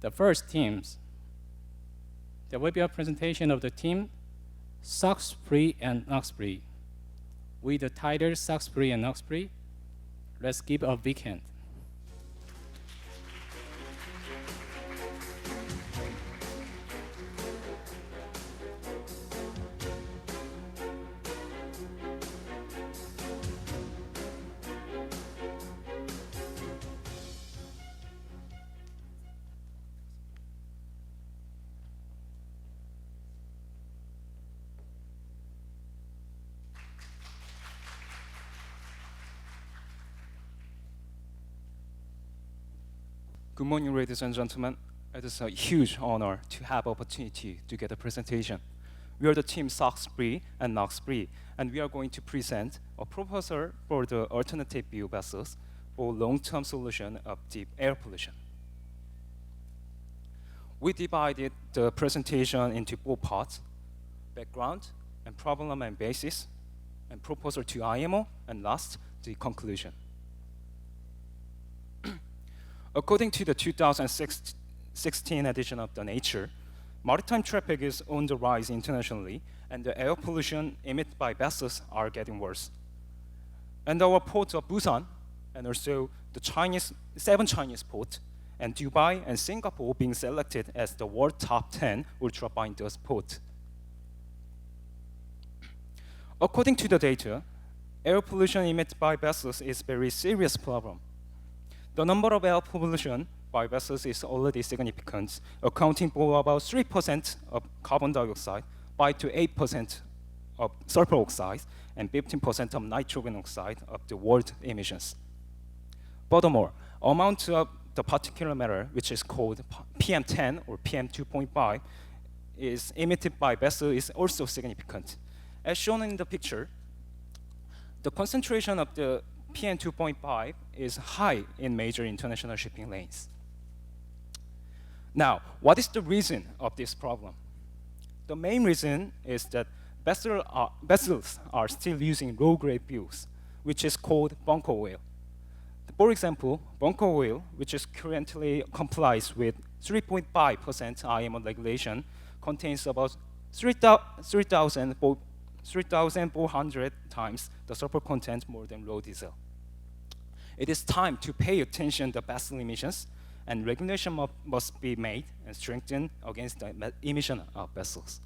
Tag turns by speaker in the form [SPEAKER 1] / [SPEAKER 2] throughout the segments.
[SPEAKER 1] The first teams. There will be a presentation of the team SOx-free and NOx-free. With the title SOx-free and NOx-free, let's give a big hand.
[SPEAKER 2] Good morning, ladies and gentlemen. It is a huge honor to have opportunity to get a presentation. We are the team SOx-free and NOx-free, and we are going to present a proposal for the alternative fuel vessels for long-term solution of deep air pollution. We divided the presentation into 4 parts: background and problem and basis, and proposal to IMO, and last, the conclusion. According to the 2016 edition of the Nature, maritime traffic is on the rise internationally, and the air pollution emitted by vessels are getting worse. And our port of Busan, and also the 7 Chinese ports, and Dubai and Singapore being selected as the world top 10 ultra-fine dust port. According to the data, air pollution emitted by vessels is a very serious problem. The number of air pollution by vessels is already significant, accounting for about 3% of carbon dioxide, 5 to 8% of sulfur oxides, and 15% of nitrogen oxide of the world emissions. Furthermore, amount of the particulate matter, which is called PM10 or PM2.5, is emitted by vessel is also significant. As shown in the picture, the concentration of the PM2.5 is high in major international shipping lanes. Now, what is the reason of this problem? The main reason is that vessels are still using low-grade fuels, which is called bunker oil. For example, bunker oil, which is currently complies with 3.5% IMO regulation, contains about 3,400 times the sulfur content more than raw diesel. It is time to pay attention to vessel emissions, and regulation must be made and strengthened against the emission of vessels.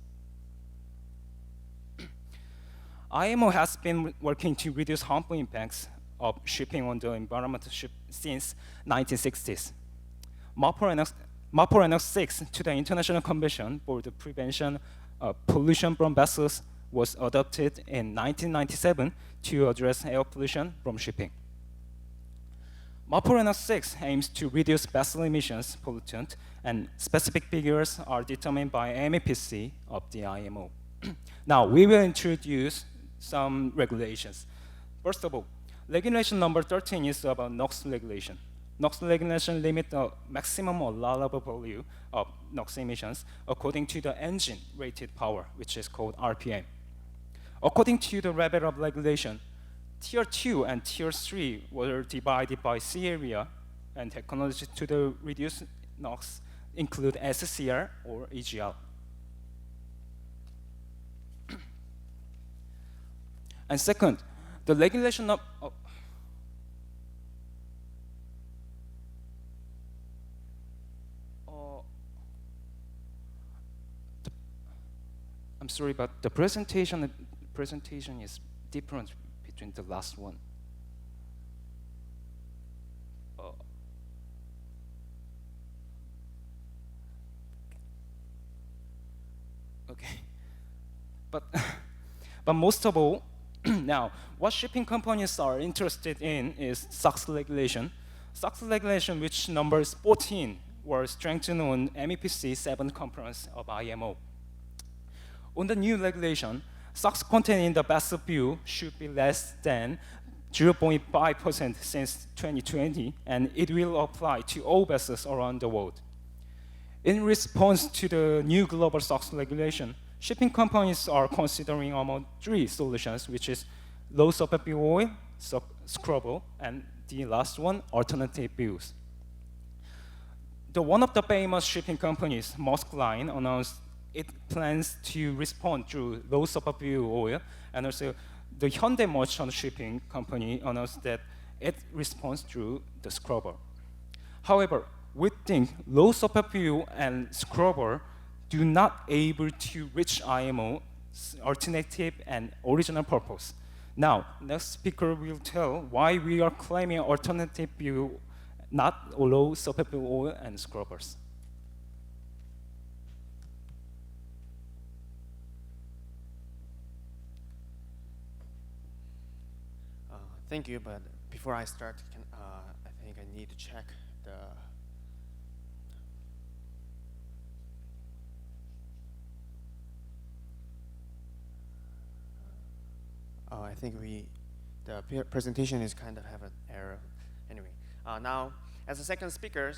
[SPEAKER 2] IMO has been working to reduce harmful impacts of shipping on the environment since 1960s. MAPOR Annex 6 to the International Convention for the Prevention of Pollution from Vessels was adopted in 1997 to address air pollution from shipping. MAPOR Annex 6 aims to reduce vessel emissions pollutant, and specific figures are determined by MEPC of the IMO. Now, we will introduce some regulations. First of all, regulation number 13 is about NOx regulation. NOx regulation limits the maximum allowable value of NOx emissions according to the engine rated power, which is called RPM. According to the level of regulation, Tier 2 and Tier 3 were divided by sea area, and technology to the reduce NOx include SCR or EGR. And second, the regulation of I'm sorry, but the presentation is different between the last one. Okay, but most of all, now what shipping companies are interested in is SOx regulation. SOx regulation, which numbers 14, were strengthened on MEPC 7th conference of IMO. On the new regulation, SOx content in the vessel fuel should be less than 0.5% since 2020, and it will apply to all vessels around the world. In response to the new global SOx regulation, shipping companies are considering among 3 solutions, which is low sulfur fuel oil, scrubber, and the last one, alternative fuels. One of the famous shipping companies, Maersk Line, announced it plans to respond through low sulfur fuel oil, and also the Hyundai Merchant Shipping Company announced that it responds through the scrubber. However, we think low sulfur fuel and scrubber do not able to reach IMO alternative and original purpose. Now, next speaker will tell why we are claiming alternative fuel, not low sulfur fuel oil and scrubbers.
[SPEAKER 3] Thank you, but before I start, I think I need to check the. I think the presentation is kind of have an error. Anyway, now as a second speaker,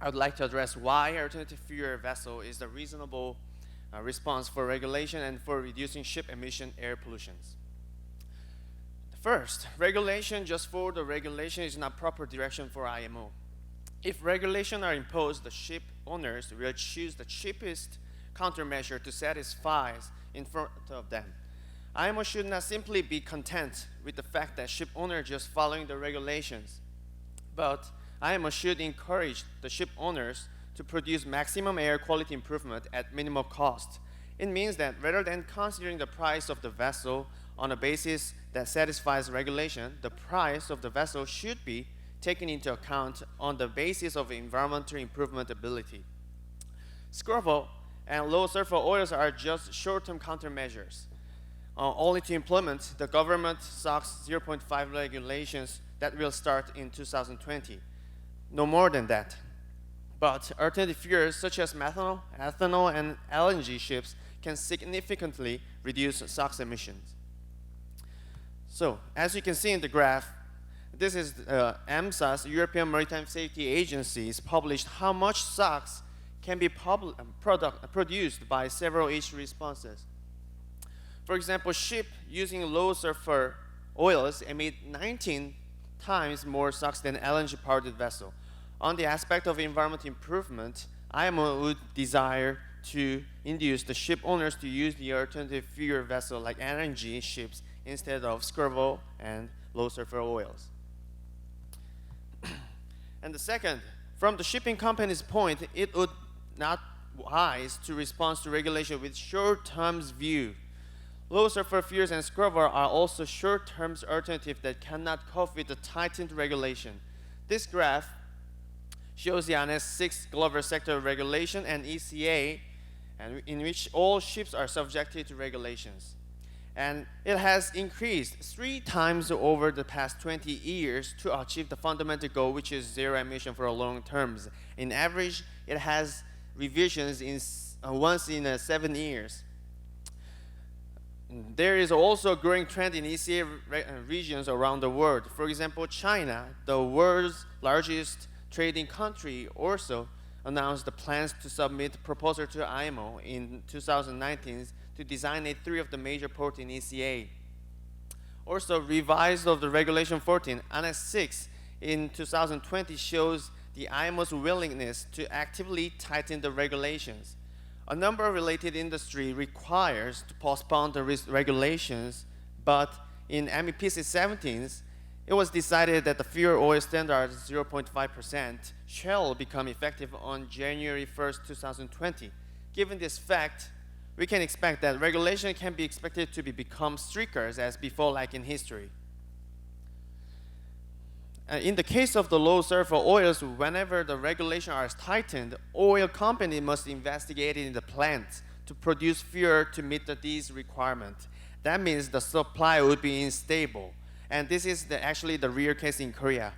[SPEAKER 3] I would like to address why alternative fuel vessel is the reasonable response for regulation and for reducing ship emission air pollutions. First, regulation just for the regulation is not proper direction for IMO. If regulations are imposed, the ship owners will choose the cheapest countermeasure to satisfy in front of them. IMO should not simply be content with the fact that ship owners just following the regulations, but IMO should encourage the ship owners to produce maximum air quality improvement at minimal cost. It means that rather than considering the price of the vessel on a basis that satisfies regulation, the price of the vessel should be taken into account on the basis of environmental improvement ability. Scrubber and low sulfur oils are just short-term countermeasures, only to implement the government SOx 0.5 regulations that will start in 2020. No more than that. But alternative fuels such as methanol, ethanol, and LNG ships can significantly reduce SOx emissions. So, as you can see in the graph, this is EMSA's European Maritime Safety Agency's published how much SOx can be produced by several each responses. For example, ships using low sulfur oils emit 19 times more SOx than LNG-powered vessel. On the aspect of environmental improvement, IMO would desire to induce the ship owners to use the alternative fuel vessel like LNG ships instead of scrubber and low sulfur oils. And the second, from the shipping company's point, it would not wise to respond to regulation with short-term view. Low sulfur fuels and scrubber are also short-term alternatives that cannot cope with the tightened regulation. This graph shows the Annex 6 Global Sector Regulation and ECA, and in which all ships are subjected to regulations. And it has increased 3 times over the past 20 years to achieve the fundamental goal, which is zero emission for long terms. In average, it has revisions once in 7 years. There is also a growing trend in ECA regions around the world. For example, China, the world's largest trading country, also announced the plans to submit proposal to IMO in 2019 to designate 3 of the major ports in ECA. Also, revised of the Regulation 14, Annex 6 in 2020 shows the IMO's willingness to actively tighten the regulations. A number of related industry requires to postpone the regulations, but in MEPC 17, it was decided that the fuel oil standard 0.5% shall become effective on January 1st, 2020. Given this fact, we can expect that regulation can be expected to become stricter as before, like in history. In the case of the low sulfur oils, whenever the regulations are tightened, oil company must investigate in the plants to produce fuel to meet these requirements. That means the supply would be unstable. And this is actually the real case in Korea.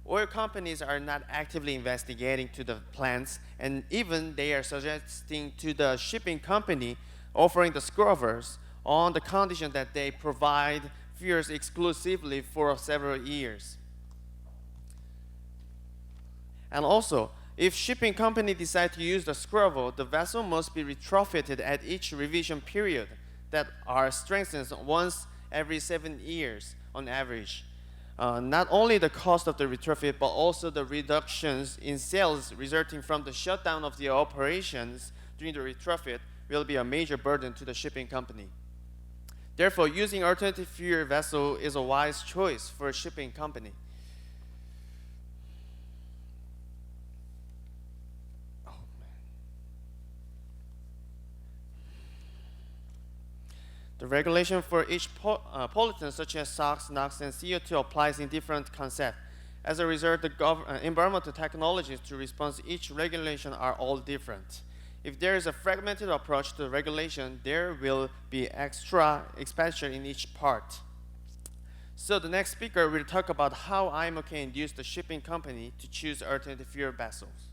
[SPEAKER 3] Oil companies are not actively investigating to the plants, and even they are suggesting to the shipping company offering the scrubbers on the condition that they provide fuels exclusively for several years. And also, if shipping company decide to use the scrubber, the vessel must be retrofitted at each revision period that are strengthened once every 7 years on average. not only the cost of the retrofit, but also the reductions in sales resulting from the shutdown of the operations during the retrofit will be a major burden to the shipping company. Therefore, using alternative fuel vessel is a wise choice for a shipping company. The regulation for each pollutant, such as SOx, NOx, and CO2, applies in different concepts. As a result, the environmental technologies to respond to each regulation are all different. If there is a fragmented approach to the regulation, there will be extra expenditure in each part. So the next speaker will talk about how IMO can induce the shipping company to choose alternative fuel vessels.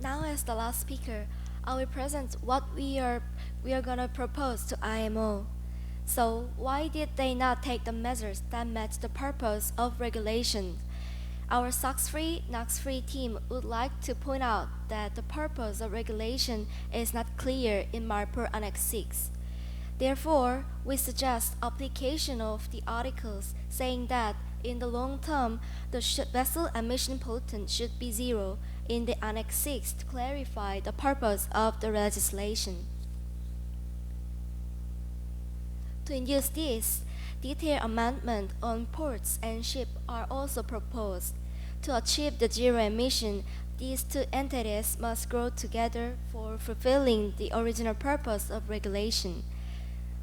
[SPEAKER 4] Now, as the last speaker, I will present what we are gonna propose to IMO. So, why did they not take the measures that met the purpose of regulation? Our SOx-free, NOx-free team would like to point out that the purpose of regulation is not clear in MARPOL Annex 6. Therefore, we suggest application of the articles saying that in the long term, the vessel emission pollutant should be zero in the Annex 6 to clarify the purpose of the legislation. To induce this, detailed amendment on ports and ships are also proposed. To achieve the zero emission, these two entities must grow together for fulfilling the original purpose of regulation.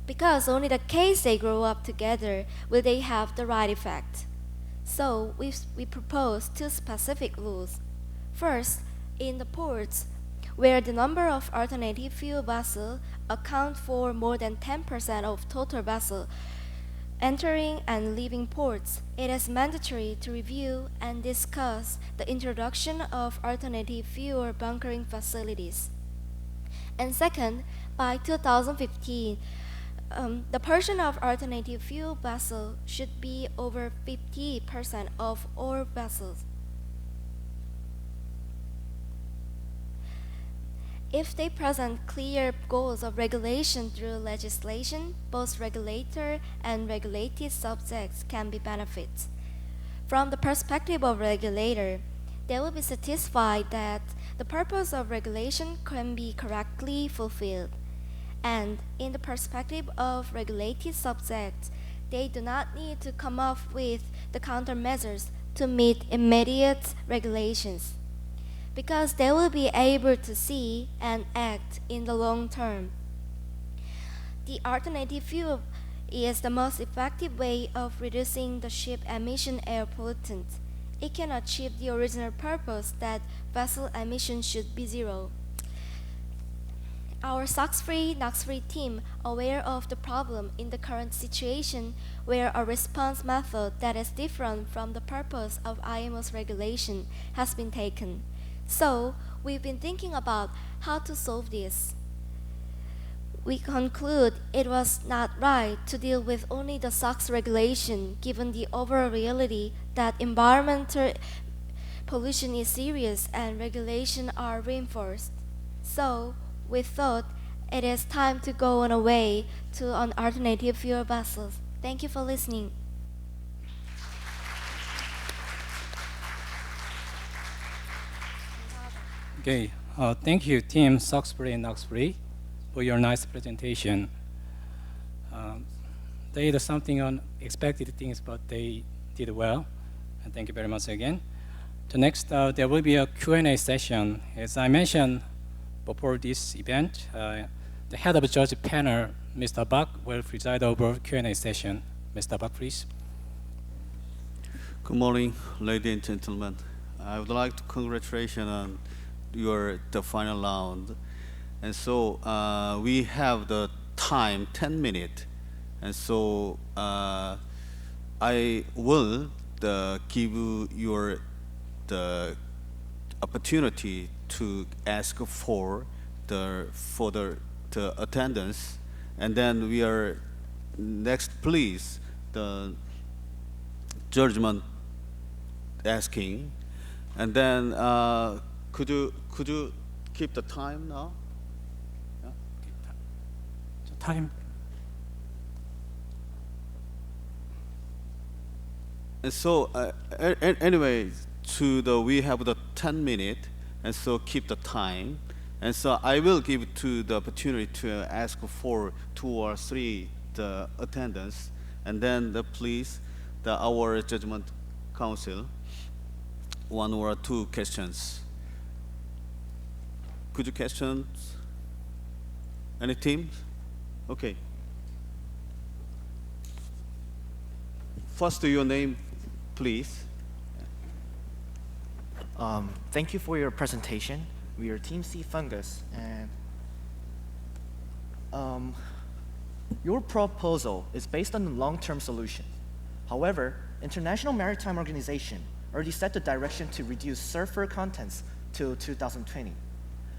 [SPEAKER 4] Because only the case they grow up together will they have the right effect. So we propose two specific rules. First, in the ports, where the number of alternative fuel vessels account for more than 10% of total vessels entering and leaving ports, it is mandatory to review and discuss the introduction of alternative fuel bunkering facilities. And second, by 2015, the portion of alternative fuel vessels should be over 50% of all vessels. If they present clear goals of regulation through legislation, both regulator and regulated subjects can be benefits. From the perspective of regulator, they will be satisfied that the purpose of regulation can be correctly fulfilled. And in the perspective of regulated subjects, they do not need to come up with the countermeasures to meet immediate regulations, because they will be able to see and act in the long term. The alternative fuel is the most effective way of reducing the ship emission air pollutant. It can achieve the original purpose that vessel emissions should be zero. Our SOx-free, NOx-free team, aware of the problem in the current situation where a response method that is different from the purpose of IMO's regulation has been taken. So, we've been thinking about how to solve this. We conclude it was not right to deal with only the SOx regulation given the overall reality that environmental pollution is serious and regulations are reinforced. So, we thought it is time to go on a way to an alternative fuel vessels. Thank you for listening.
[SPEAKER 1] Okay, thank you, Team SOx-free and NOx-free, for your nice presentation. They did something unexpected things, but they did well. And thank you very much again. The next, there will be a Q&A session. As I mentioned before this event, the head of the judge panel, Mr. Bak, will preside over Q&A session. Mr. Bak, please.
[SPEAKER 5] Good morning, ladies and gentlemen. I would like to congratulate you on the final round. And so we have the time, 10 minutes. And so I will give you the opportunity to ask for the attendance. And then we are next, please, the judgment asking, and then could you keep the time now?
[SPEAKER 1] Time.
[SPEAKER 5] And so anyway, we have the 10 minute, and so keep the time. And so I will give to the opportunity to ask for 2 or 3 the attendance, and then please our judgment council 1 or 2 questions. Could you questions? Any teams? Okay. First, your name, please.
[SPEAKER 6] Thank you for your presentation. We are Team C Fungus, and your proposal is based on a long-term solution. However, International Maritime Organization already set the direction to reduce sulfur contents till 2020.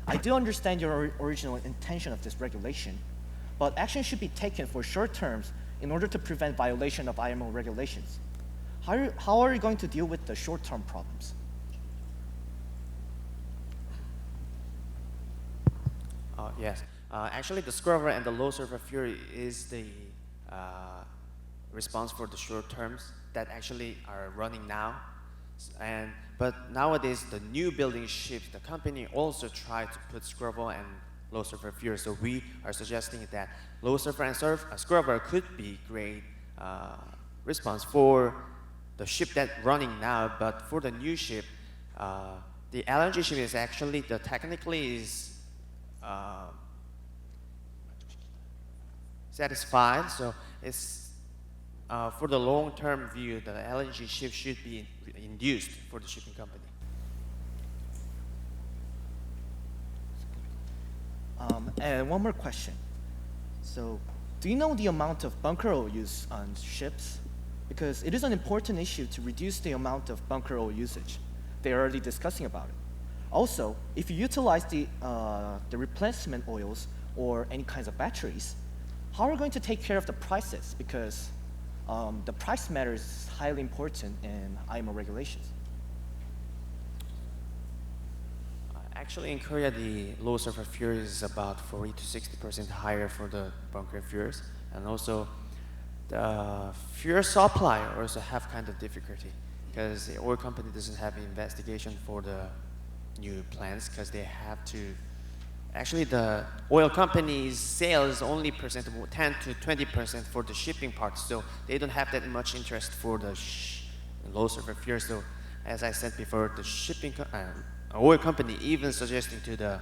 [SPEAKER 6] I do understand your original intention of this regulation, but action should be taken for short terms in order to prevent violation of IMO regulations. How are you going to deal with the short-term problems?
[SPEAKER 3] Yes. Actually, the scrubber and the low sulfur fuel is the response for the short terms that actually are running now. But nowadays, the new building ships, the company also try to put scrubber and low sulfur fuel. So we are suggesting that low sulfur and scrubber could be great response for the ship that running now. But for the new ship, the LNG ship is actually technically is satisfied. So it's for the long-term view, the LNG ship should be induced for the shipping company.
[SPEAKER 6] And one more question. So, do you know the amount of bunker oil used on ships? Because it is an important issue to reduce the amount of bunker oil usage. They are already discussing about it. Also, if you utilize the replacement oils or any kinds of batteries, how are you going to take care of the prices? Because the price matter is highly important in IMO regulations.
[SPEAKER 3] Actually, in Korea, the low sulfur fuel is about 40 to 60% higher for the bunker fuels, and also the fuel supply also have kind of difficulty because the oil company doesn't have investigation for the new plants because they have to. Actually, the oil company's sales only present 10 to 20% for the shipping part, so they don't have that much interest for the low sulfur fuel. So, as I said before, the shipping oil company even suggesting to the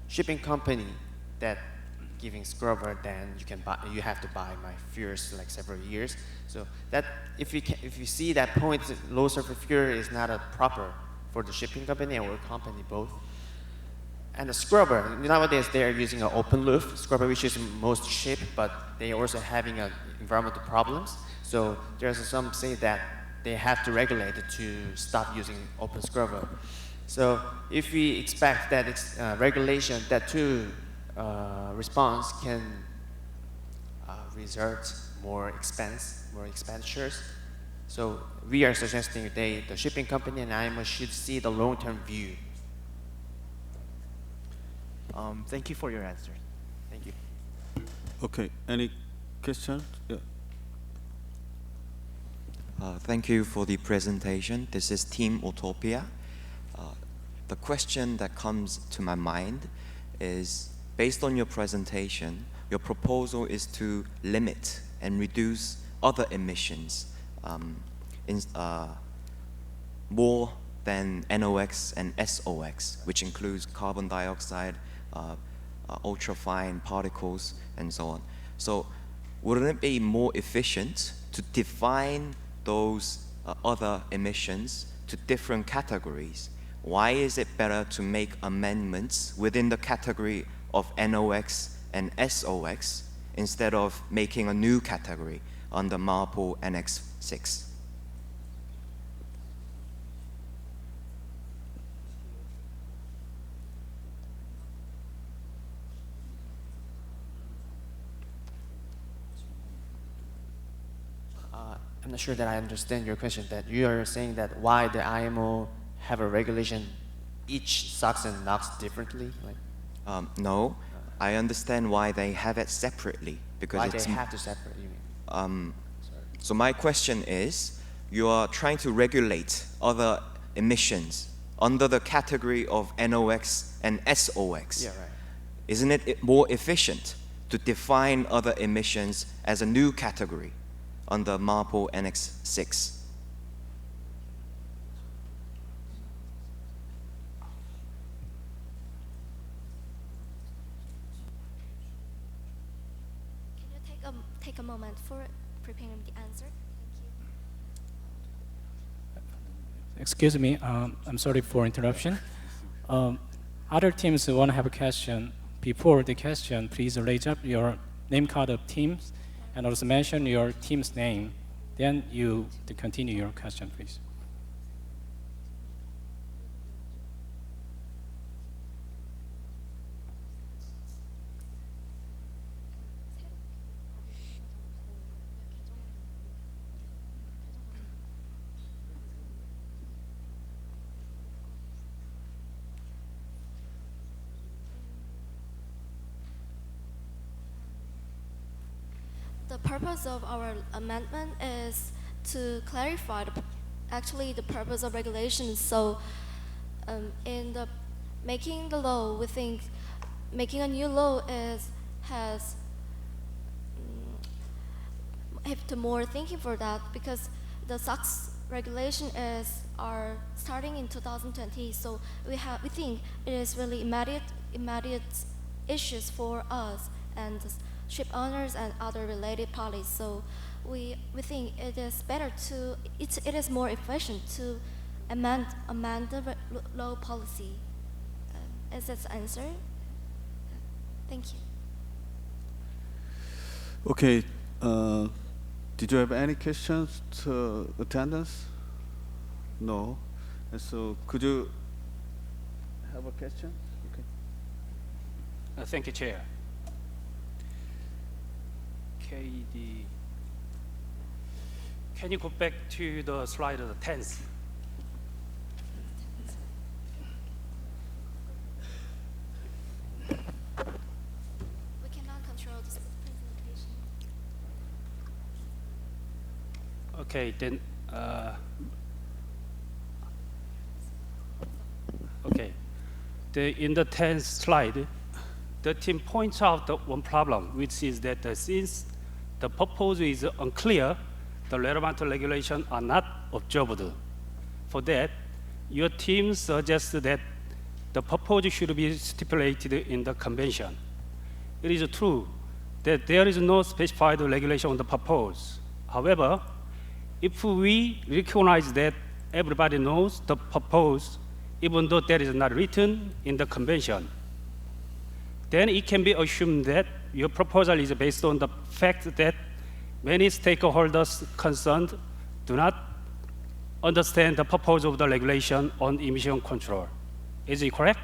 [SPEAKER 3] shipping company that giving scrubber, then you have to buy my fuels like several years. So that if you see that point, low sulfur fuel is not a proper for the shipping company and oil company both. And the scrubber, nowadays they are using an open loop scrubber, which is most ship, but they are also having environmental problems. So there's some say that they have to regulate it to stop using open scrubber. So if we expect that it's regulation, that too response can result more expenditures. So we are suggesting the shipping company and IMO should see the long-term view.
[SPEAKER 6] Thank you for your answer.
[SPEAKER 3] Thank you.
[SPEAKER 5] Okay. Any questions? Yeah.
[SPEAKER 7] Thank you for the presentation. This is Team Utopia. The question that comes to my mind is, based on your presentation, your proposal is to limit and reduce other emissions more than NOx and SOx, which includes carbon dioxide, ultrafine particles, and so on. So wouldn't it be more efficient to define those other emissions to different categories? Why is it better to make amendments within the category of NOx and SOx instead of making a new category under MARPOL Annex 6?
[SPEAKER 3] I'm I'm not sure that I understand your question. That you are saying that why the IMO have a regulation, each SOx and NOx differently? Like
[SPEAKER 7] No, I understand why they have it separately because
[SPEAKER 3] why
[SPEAKER 7] it's
[SPEAKER 3] they have to separate? You mean?
[SPEAKER 7] So my question is, you are trying to regulate other emissions under the category of NOx and SOx.
[SPEAKER 3] Yeah, right.
[SPEAKER 7] Isn't it more efficient to define other emissions as a new category under MARPOL Annex 6?
[SPEAKER 4] Can you take a moment for preparing the answer? Thank you.
[SPEAKER 1] Excuse me, I'm sorry for interruption. Other teams want to have a question. Before the question, please raise up your name card of teams and also mention your team's name. Then you to continue your question, please.
[SPEAKER 4] The purpose of our amendment is to clarify actually the purpose of regulations. So, in the making the law, we think making a new law has have to more thinking for that because the SOx regulation are starting in 2020. So we think it is really immediate issues for us and ship owners and other related parties. So we think it is better to it is more efficient to amend the law policy. Is that the answer? Thank you.
[SPEAKER 5] Okay. Did you have any questions to attendance? No. And so could you have a question? Okay.
[SPEAKER 8] Thank you, Chair. Can you go back to the slide of the 10th?
[SPEAKER 4] We cannot control this presentation.
[SPEAKER 8] Okay, then. Okay. In the 10th slide, the team points out the one problem, which is that since the proposal is unclear, the relevant regulations are not observed. For that, your team suggests that the proposal should be stipulated in the convention. It is true that there is no specified regulation on the proposal. However, if we recognize that everybody knows the proposal, even though that is not written in the convention, then it can be assumed that your proposal is based on the fact that many stakeholders concerned do not understand the purpose of the regulation on emission control. Is it correct?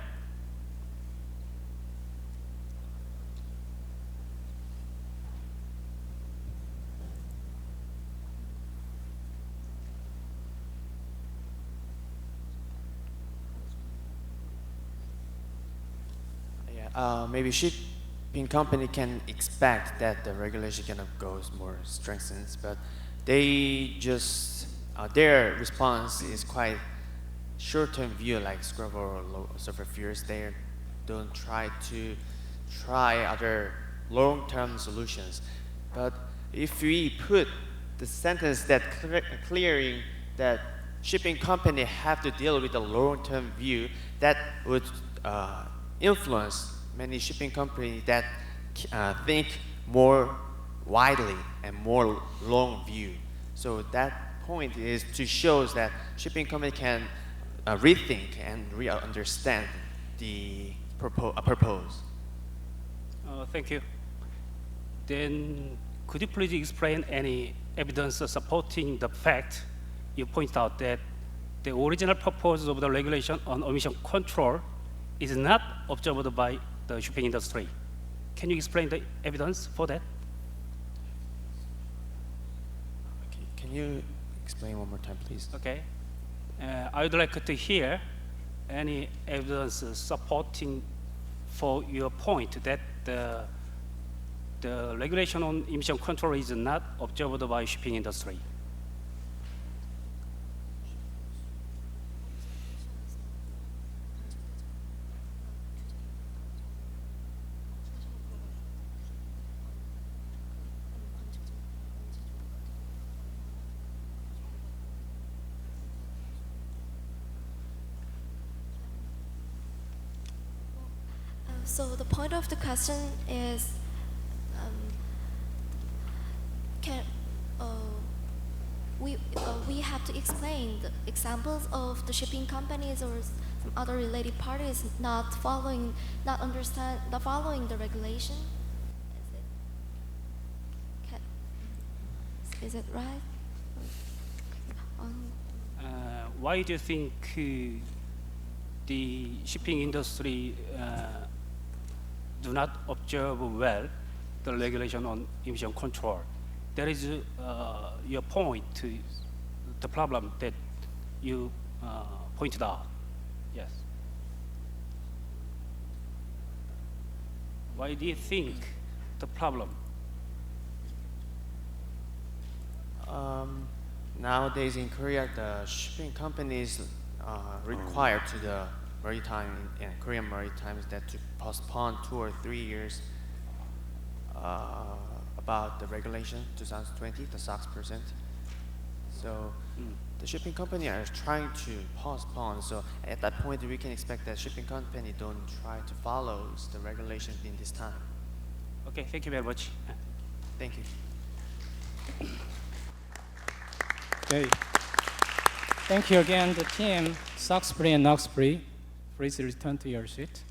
[SPEAKER 3] Maybe shipping company can expect that the regulation kind of goes more strengthens, but they just their response is quite short-term view, like scrubber or low sulfur fuels. They don't try other long-term solutions. But if we put the sentence that clearing that shipping company have to deal with the long-term view, that would influence many shipping companies that think more widely and more long view. So that point is to show that shipping company can rethink and understand the purpose.
[SPEAKER 8] Thank you. Then could you please explain any evidence supporting the fact you point out that the original purpose of the regulation on emission control is not observed by the shipping industry? Can you explain the evidence for that?
[SPEAKER 3] Okay, Can you explain one more time, please?
[SPEAKER 8] Okay. I would like to hear any evidence supporting for your point that the regulation on emission control is not observed by shipping industry.
[SPEAKER 4] So the point of the question is, we have to explain the examples of the shipping companies or some other related parties not following the regulation. Is it right?
[SPEAKER 8] Why do you think the shipping industry do not observe well the regulation on emission control? That is your point to the problem that you pointed out. Yes. Why do you think the problem?
[SPEAKER 3] Nowadays in Korea, the shipping companies require to the maritime in Korean maritimes that to postpone 2 or 3 years about the regulation 2020, the SOx %. So the shipping company are trying to postpone. So at that point, we can expect that shipping company don't try to follow the regulation in this time.
[SPEAKER 8] Okay, thank you very much.
[SPEAKER 3] Thank you.
[SPEAKER 1] Okay. Thank you again, the team, SOx free and NOx free. Please return to your seat.